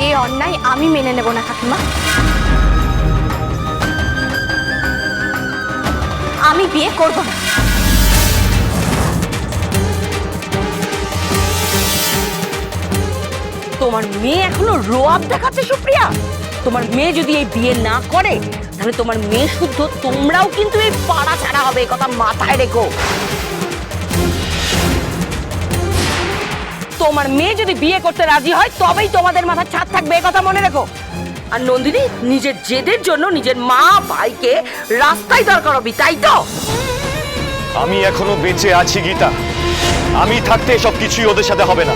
এই অন্যায় আমি মেনে নেব না কাকিমা। আমি বিয়ে করব না। তোমার মেয়ে এখনো রোয়াব দেখাচ্ছে সুপ্রিয়া। তোমার মেয়ে যদি এই বিয়ে না করে তাহলে তোমার মেয়ে শুদ্ধ তোমরাও কিন্তু এই পাড়া ছাড়া হবে, এই কথা মাথায় রেখো। তোমার মেয়ে যদি বিয়ে করতে রাজি হয় তবেই তোমাদের মাথায় ছাদ থাকবে, এই কথা মনে রেখো। আর নন্দিনী, নিজের জেদের জন্য নিজের মা ভাইকে রাস্তায় দাঁড় করাবি, তাই তো? আমি এখনো বেঁচে আছি গীতা, আমি থাকতে সব কিছুই ওদের সাথে হবে না।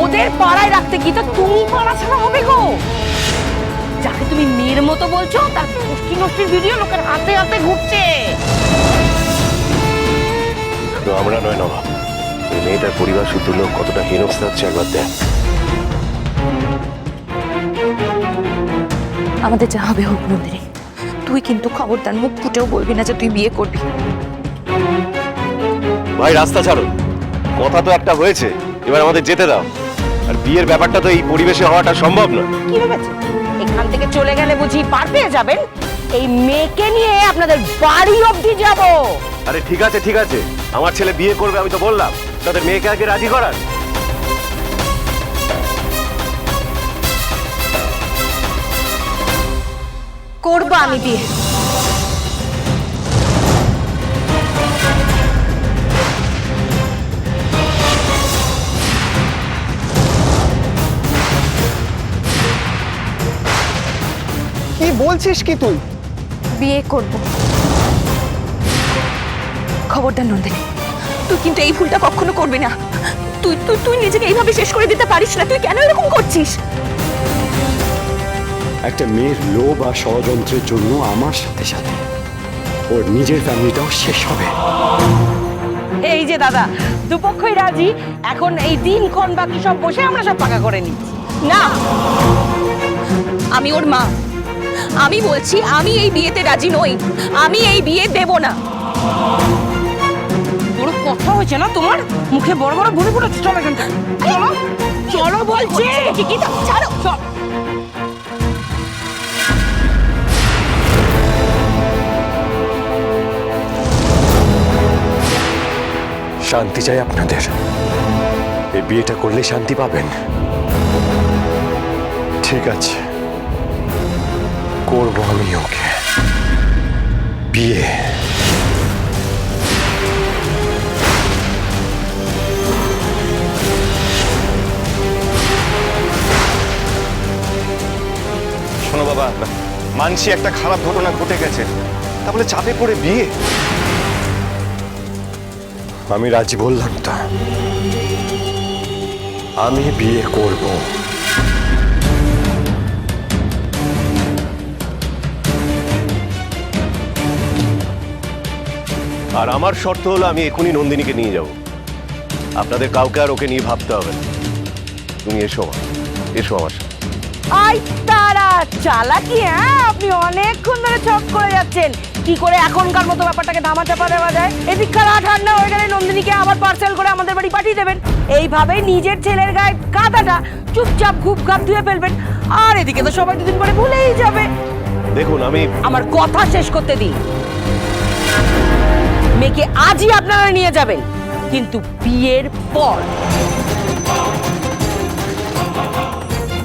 ওদের পাড়ায় রাখতে কি তো তুমি পাড়া ছাড়া হবে গো? যাকে তুমি মেয়ের মতো বলছো তার গোষ্ঠী নষ্টির ভিডিও লোকের হাতে হাতে ঘুরছে। শুধু আমরা নয় নবা, এই মেয়েটার পরিবার শুদ্ধ লোক কতটা হেনস্থা হচ্ছে একবার দেখ। আমাদের যা হবে হোক নন্দিনী, তুই কিন্তু খবরদার মুখ ফুটেও বলবি না যে তুই বিয়ে করবি। ভাই রাস্তা ছাড়ো, কথা তো একটা হয়েছে, এবার আমাদের যেতে দাও। আর বিয়ের ব্যাপারটা তো এই পরিবেশে হওয়াটা সম্ভব না। কি ভেবেছে এখান থেকে চলে গেলে বুঝি পার পেয়ে যাবেন? এই মেয়েকে নিয়ে আপনাদের বাড়ি অবধি যাব। আরে ঠিক আছে ঠিক আছে, আমার ছেলে বিয়ে করবে আমি তো বললাম, তাদের মেয়েকে আগে রাজি করার। করব আমি বিয়ে। কি বলছিস কি তুই? বিয়ে করব। খবরদার নন্দিনী, তুই কিন্তু এই ভুলটা কখনো করবি না। তুই তুই তুই নিজেকে এইভাবে শেষ করে দিতে পারিস না। তুই কেন এরকম করছিস? একটা মেয়ের লোভ আর ষড়যন্ত্রের জন্য আমার সাথে সাথে ওর নিজের ফ্যামিলিটাও শেষ হবে। এই যে দাদা, দুপক্ষই রাজি, এখন এই দিনক্ষণ বাকি সব বসে আমরা সব পাকা করে নিচ্ছি। না, আমি ওর মা। আমি বলছি আমি এই বিয়েতে রাজি নই। আমি এই বিয়ে দেব না। বড় কথা হয়েছে না তোমার, মুখে বড় বড় ভুলে পড়েছে। চলো এখান থেকে, চলো চলো বলছি। ছাড়ো। শান্তি চাই আপনাদের? এই বিয়েটা করলে শান্তি পাবেন? ঠিক আছে, করবো আমি ওকে বিয়ে। শোনো বাবা, মানছি একটা খারাপ ঘটনা ঘটে গেছে, তা বলে চাপে পড়ে বিয়ে? আমি রাজি বললাম তো, আমি বিয়ে করব। আর আমার শর্ত হলো আমি এখনই নন্দিনীকে নিয়ে যাব, আপনাদের কাউকে আর ওকে নিয়ে ভাবতে হবে না। তুমি এসো এসো আমার সাথে। আই তারা চালাকি, হ্যাঁ আপনি অনেকক্ষণ ধরে ছক করে যাচ্ছেন কি করে এখনকার মতো ব্যাপারটাকে ধামাচাপা দেওয়া যায়। এদিককার ঠান্ডা হয়ে গেলে নন্দিনীকে আবার পার্সেল করে আমাদের বাড়ি পাঠিয়ে দেবেন। এইভাবে নিজের ছেলের গায়ে কাদাটা চুপচাপ ঘুপ ঘাপ ধুয়ে ফেলবেন, আর এদিকে তো সবাই দুদিন পরে ভুলেই যাবে। দেখুন আমি আমার কথা শেষ করতে দিন। মেয়েকে আজই আপনারা নিয়ে যাবেন, কিন্তু বিয়ের পর।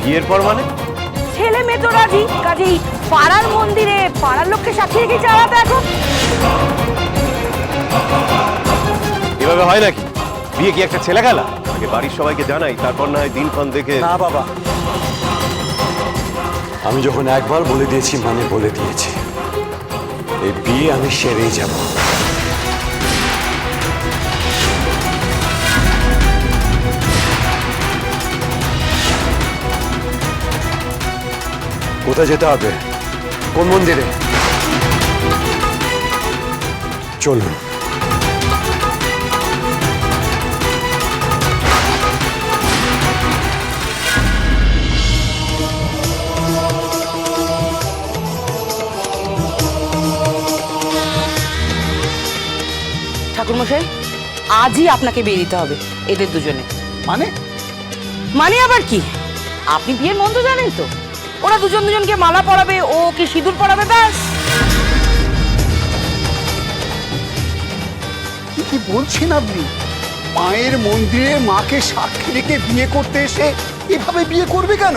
বিয়ের পর মানে? ছেলে মেয়ে তো রাজি, কাজেই পাড়ার মন্দিরে পাড়ার লোককে সাক্ষী রেখে চালাতে এখন। এভাবে হয় নাকি? বিয়ে কি একটা ছেলে খেলা? আগে বাড়ির সবাইকে জানাই, তারপর না হয় দিনক্ষণ দেখে। না বাবা, আমি যখন একবার বলে দিয়েছি মানে বলে দিয়েছি। এই বিয়ে আমি সেরেই যাব। কোথায় যেতে হবে? কোন মন্দিরে? চলুন। ঠাকুরমশাই, আজই আপনাকে বিয়ে দিতে হবে এদের দুজনে। মানে মানে আবার কি? আপনি বিয়ের মন্ত্র জানেন তো? ওরা দুজন দুজনকে মালা পরাবে, ও কি সিঁদুর পরাবে, ব্যাস। কি বলছেন আপনি? মায়ের মন্দিরে মাকে সাক্ষী রেখে বিয়ে করতে এসে এভাবে বিয়ে করবে কেন?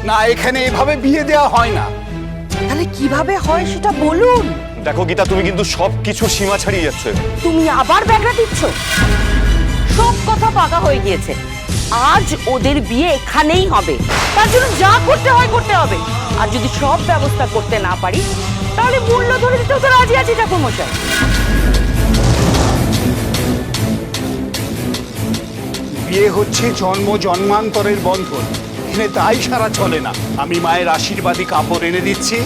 না, এখানে এভাবে বিয়ে দেওয়া হয় না। তাহলে কিভাবে হয় সেটা বলুন। দেখো গীতা, তুমি কিন্তু সব কিছু সীমা ছাড়িয়ে যাচ্ছে। তুমি আবার ব্যাগরা দিচ্ছ। সব কথা পাকা হয়ে গিয়েছে। আজ ওদের বিয়ে এখানেই হবে, তার জন্য যা করতে হয় করতে হবে। আর যদি সব ব্যবস্থা করতে না পারি, তাহলে মূল্য ধরে দিতেও তো রাজি আছি ঠাকুরমশাই। বিয়ে হচ্ছে জন্ম জন্মান্তরের বন্ধন, এখানে তাই সারা চলে না। আমি মায়ের আশীর্বাদী কাপড় এনে দিচ্ছি,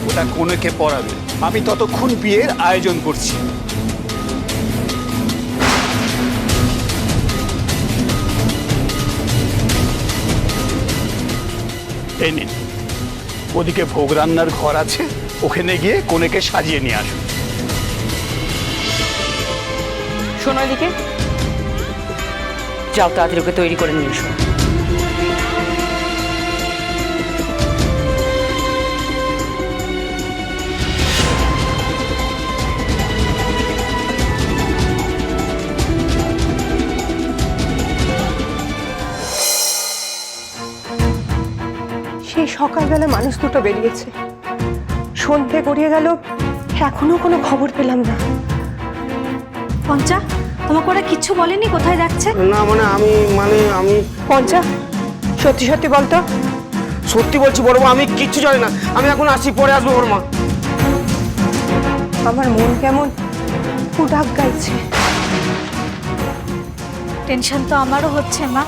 ওটা কনেকে পরাবে। আমি ততক্ষণ বিয়ের আয়োজন করছি। এই নিন, ওদিকে ভোগ রান্নার ঘর আছে, ওখানে গিয়ে কনেকে সাজিয়ে নিয়ে আসুন। শোনো এদিকে, যাও তাড়াতাড়ি ওকে তৈরি করে নিয়ে এসো। সেই সকালবেলা মানুষ দুটো বেরিয়েছে, সন্ধে গড়িয়ে গেল, এখনো কোনো খবর পেলাম না। পঞ্চা, তোমাকে ওরা কিচ্ছু বলেনি কোথায় যাচ্ছে? না আমি পঞ্চা, সত্যি সত্যি বলতো। সত্যি বলছি বড় মা, আমি কিচ্ছু জানি না। আমি এখন আসি, পরে আসবো বড় মা। আমার মন কেমন উদাগ গাইছে। টেনশন তো আমারও হচ্ছে মা।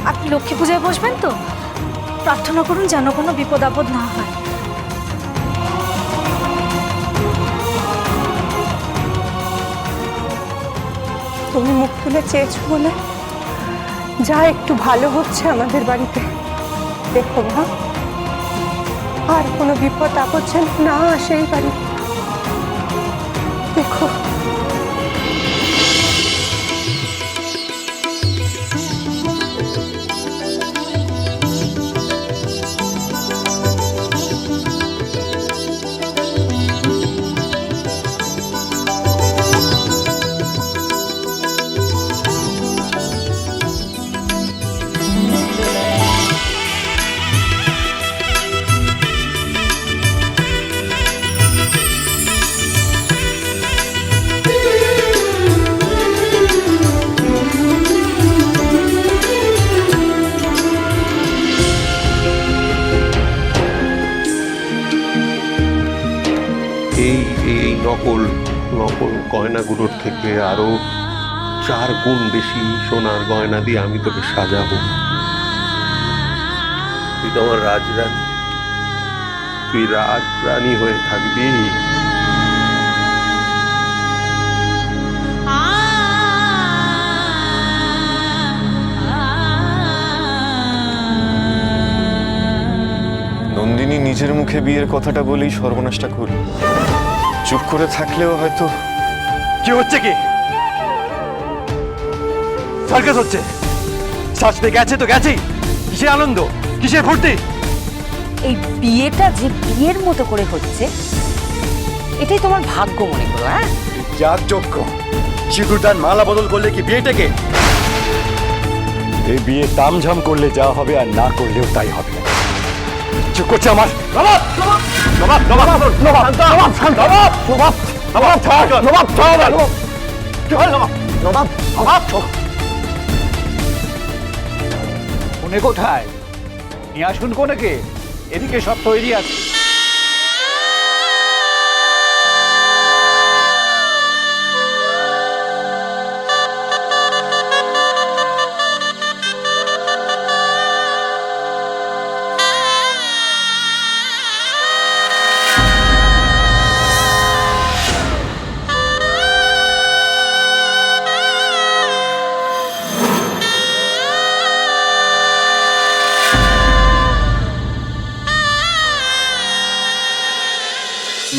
আপনি লক্ষ্মী পূজায় বসবেন তো? প্রার্থনা করুন যেন কোনো বিপদ আপদ না হয়। তুমি মুখ তুলে চেয়েছো বলে যা একটু ভালো হচ্ছে আমাদের বাড়িতে। দেখো মা, আর কোনো বিপদ আপদ যেন না আসে এই বাড়িতে। দেখো, এই নকল গয়নাগুলোর থেকে আরো 4 গুণ বেশি সোনার গয়না দিয়ে আমি তোকে সাজাবো। তুই তো আমার রাজরানী, তুই রাজরানী হয়ে থাকবি। নন্দিনী নিজের মুখে বিয়ের কথাটা বলেই সর্বনাশটা করল। চুপ করে থাকলেও হয়তো। কি হচ্ছে? কি সার্কাস হচ্ছে? সাজতে গেছে তো গেছেই, কিসের আনন্দ, কিসের ফুর্তি? এই বিয়েটা যে বিয়ের মতো করে হচ্ছে, এটাই তোমার ভাগ্য মনে করো। হ্যাঁ, যার যোগ্য সিঁদুরদান মালা বদল করলে কি বিয়েটাকে? এই বিয়ে তামঝাম করলে যা হবে, আর না করলেও তাই হবে। চুপ করছে আমার নবাব, নবাব, নবাব, নবাব, নবাব, নবাব, শান্ত, নবাব, নবাব, নবাব, ছাড়, নবাব, ছাড়, নবাব, কি হল নবাব, নবাব, নবাব, কনে কোথায়? নিয়ে আসুন কনেকে, এদিকে সব তৈরি আছে।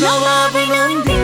নবাব নন্দিনী।